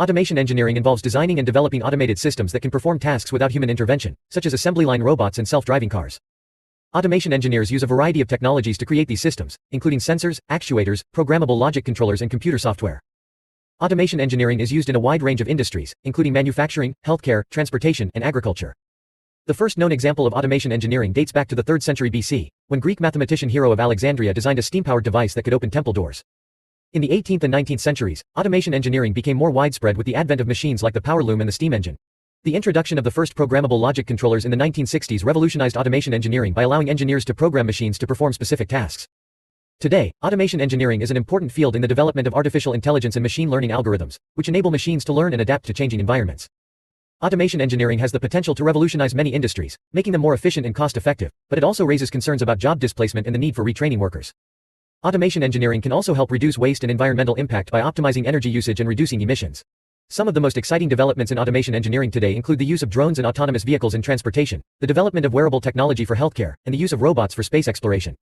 Automation engineering involves designing and developing automated systems that can perform tasks without human intervention, such as assembly line robots and self-driving cars. Automation engineers use a variety of technologies to create these systems, including sensors, actuators, programmable logic controllers and computer software. Automation engineering is used in a wide range of industries, including manufacturing, healthcare, transportation, and agriculture. The first known example of automation engineering dates back to the 3rd century BC, when Greek mathematician Hero of Alexandria designed a steam-powered device that could open temple doors. In the 18th and 19th centuries, automation engineering became more widespread with the advent of machines like the power loom and the steam engine. The introduction of the first programmable logic controllers in the 1960s revolutionized automation engineering by allowing engineers to program machines to perform specific tasks. Today, automation engineering is an important field in the development of artificial intelligence and machine learning algorithms, which enable machines to learn and adapt to changing environments. Automation engineering has the potential to revolutionize many industries, making them more efficient and cost-effective, but it also raises concerns about job displacement and the need for retraining workers. Automation engineering can also help reduce waste and environmental impact by optimizing energy usage and reducing emissions. Some of the most exciting developments in automation engineering today include the use of drones and autonomous vehicles in transportation, the development of wearable technology for healthcare, and the use of robots for space exploration.